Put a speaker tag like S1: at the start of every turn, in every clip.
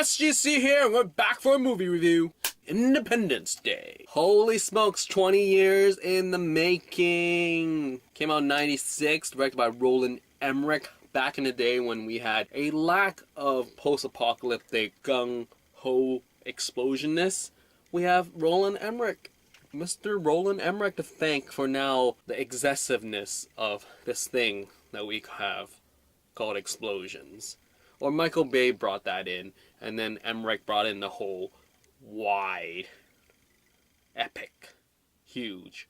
S1: SGC here, and we're back for a movie review. Independence Day. Holy smokes, 20 years in the making. Came out in 96, directed by Roland Emmerich. Back in the day when we had a lack of post-apocalyptic gung-ho explosionness, we have Roland Emmerich. Mr. Roland Emmerich to thank for now the excessiveness of this thing that we have called explosions. Or Michael Bay brought that in, and then Emmerich brought in the whole wide, epic, huge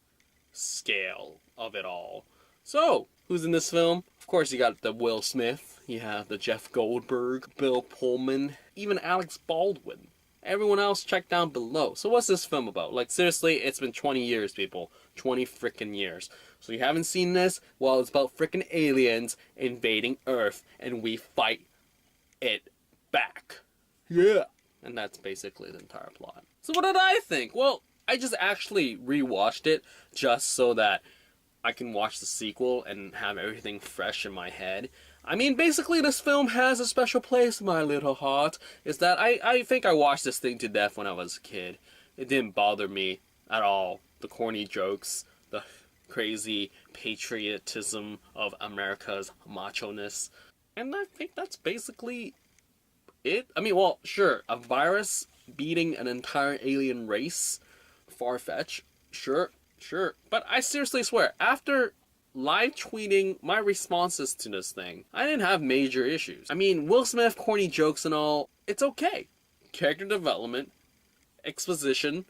S1: scale of it all. So, who's in this film? Of course, you got the Will Smith, you have the Jeff Goldberg, Bill Pullman, even Alex Baldwin. Everyone else check down below. So what's this film about? Like, seriously, it's been 20 years, people. 20 frickin' years. So you haven't seen this? Well, it's about frickin' aliens invading Earth, and we fight it back. Yeah. And that's basically the entire plot. So what did I think? Well, I just actually rewatched it just so that I can watch the sequel and have everything fresh in my head. I mean, basically this film has a special place in my little heart. Is that I think I watched this thing to death when I was a kid. It didn't bother me at all. The corny jokes, the crazy patriotism of America's macho-ness. And I think that's basically it. I mean, well, sure, a virus beating an entire alien race, far-fetched, sure. But I seriously swear, after live tweeting my responses to this thing, I didn't have major issues. I mean, Will Smith, corny jokes and all, it's okay. Character development, exposition,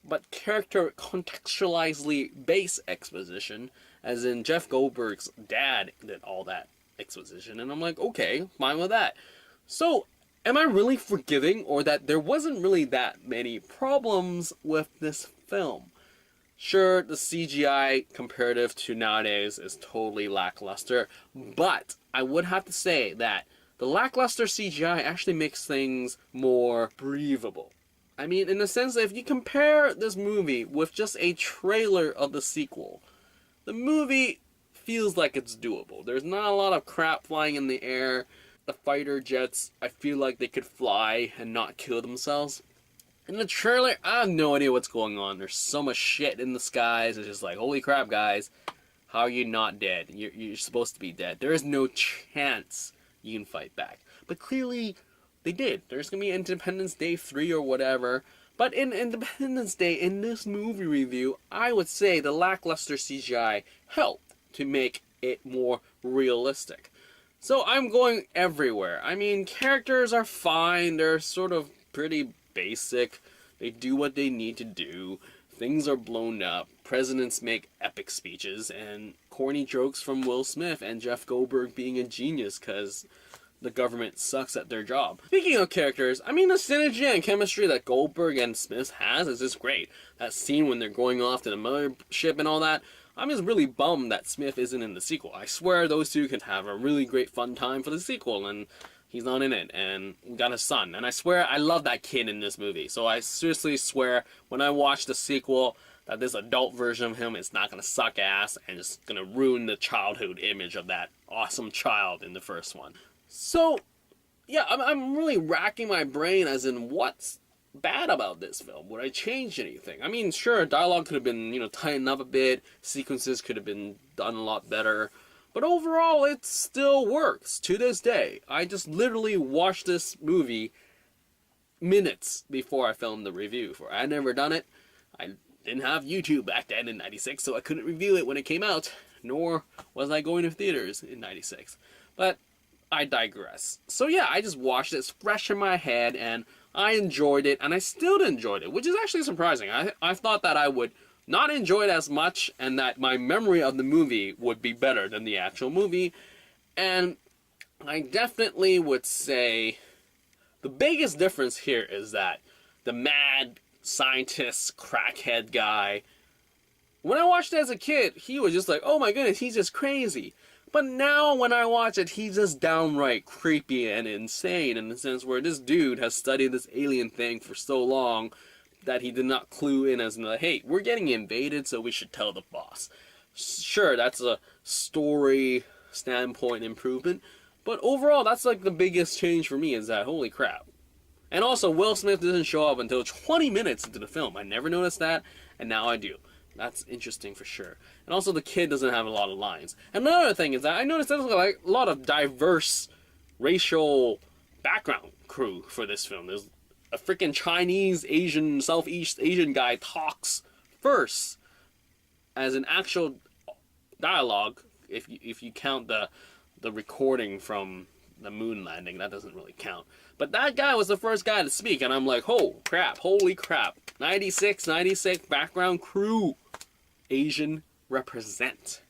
S1: but character contextualizedly based exposition, as in Jeff Goldberg's dad did all that exposition, and I'm like, okay, fine with that. So, am I really forgiving, or that there wasn't really that many problems with this film? Sure, the CGI comparative to nowadays is totally lackluster, but I would have to say that the lackluster CGI actually makes things more breathable. I mean, in the sense that if you compare this movie with just a trailer of the sequel, the movie feels like it's doable. There's not a lot of crap flying in the air. The fighter jets, I feel like they could fly and not kill themselves. In the trailer, I have no idea what's going on. There's so much shit in the skies. It's just like, holy crap, guys. How are you not dead? You're supposed to be dead. There is no chance you can fight back. But clearly, they did. There's going to be Independence Day 3 or whatever. But in Independence Day, in this movie review, I would say the lackluster CGI helped to make it more realistic. So I'm going everywhere. I mean, characters are fine. They're sort of pretty basic. They do what they need to do. Things are blown up. Presidents make epic speeches, and corny jokes from Will Smith and Jeff Goldberg being a genius because the government sucks at their job. Speaking of characters, I mean, the synergy and chemistry that Goldberg and Smith has is just great. That scene when they're going off to the mothership and all that, I'm just really bummed that Smith isn't in the sequel. I swear those two could have a really great fun time for the sequel, and he's not in it, and we got a son. And I swear I love that kid in this movie. So I seriously swear when I watch the sequel that this adult version of him is not going to suck ass and it's going to ruin the childhood image of that awesome child in the first one. So, yeah, I'm really racking my brain as in what's bad about this film. Would I change anything? I mean, sure, dialogue could have been, tightened up a bit. Sequences could have been done a lot better. But overall, it still works to this day. I just literally watched this movie minutes before I filmed the review for it. I'd never done it. I didn't have YouTube back then in 96, so I couldn't review it when it came out. Nor was I going to theaters in 96. But I digress. So yeah, I just watched it. It's fresh in my head, and I enjoyed it, and I still enjoyed it, which is actually surprising. I thought that I would not enjoy it as much, and that my memory of the movie would be better than the actual movie. And I definitely would say the biggest difference here is that the mad scientist crackhead guy, when I watched it as a kid, he was just like, oh my goodness, he's just crazy. But now when I watch it, he's just downright creepy and insane in the sense where this dude has studied this alien thing for so long that he did not clue in as in the, hey, we're getting invaded, so we should tell the boss. Sure, that's a story standpoint improvement, but overall, that's like the biggest change for me is that, holy crap, And also, Will Smith doesn't show up until 20 minutes into the film. I never noticed that, and now I do. That's interesting for sure. And also, the kid doesn't have a lot of lines. And another thing is that I noticed there's like a lot of diverse racial background crew for this film. There's a freaking Chinese, Asian, Southeast Asian guy talks first as an actual dialogue. If you count the recording from the moon landing, that doesn't really count. But that guy was the first guy to speak, and I'm like, oh crap, holy crap. 96 background crew. Asian represent.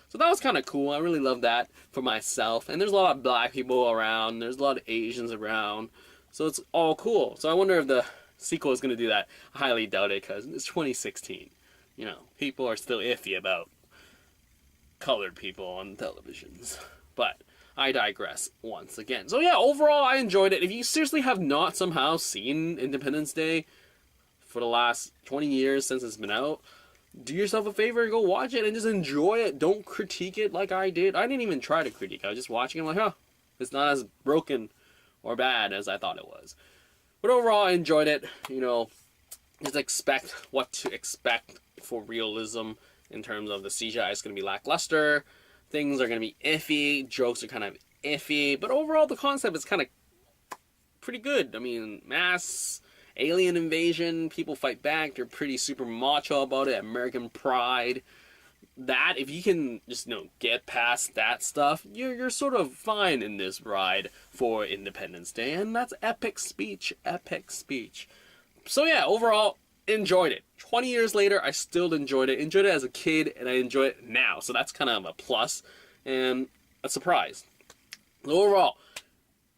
S1: So that was kind of cool. I really love that for myself. And there's a lot of black people around. There's a lot of Asians around. So it's all cool. So I wonder if the sequel is going to do that. I highly doubt it because it's 2016. You know, people are still iffy about colored people on televisions. But I digress once again. So yeah, overall I enjoyed it. If you seriously have not somehow seen Independence Day for the last 20 years since it's been out, do yourself a favor and go watch it and just enjoy it. Don't critique it like I did. I didn't even try to critique. I was just watching it like, huh, it's not as broken or bad as I thought it was. But overall, I enjoyed it. You know, just expect what to expect for realism in terms of the CGI is going to be lackluster. Things are going to be iffy. Jokes are kind of iffy. But overall, the concept is kind of pretty good. I mean, mass alien invasion, people fight back, they're pretty super macho about it, American pride. That, if you can just, you know, get past that stuff, you're sort of fine in this ride for Independence Day, and that's epic speech, epic speech. So yeah, overall, enjoyed it. 20 years later, I still enjoyed it. Enjoyed it as a kid, and I enjoy it now, so that's kind of a plus, and a surprise. Overall,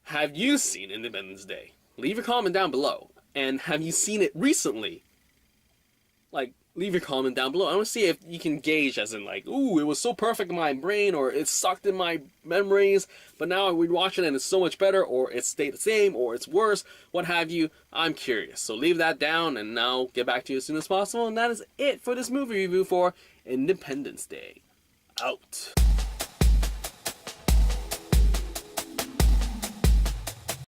S1: have you seen Independence Day? Leave a comment down below. And have you seen it recently? Like, leave your comment down below. I want to see if you can gauge as in like, ooh, it was so perfect in my brain, or it sucked in my memories, but now we watch it and it's so much better, or it stayed the same, or it's worse, what have you. I'm curious. So leave that down, and now get back to you as soon as possible. And that is it for this movie review for Independence Day. Out.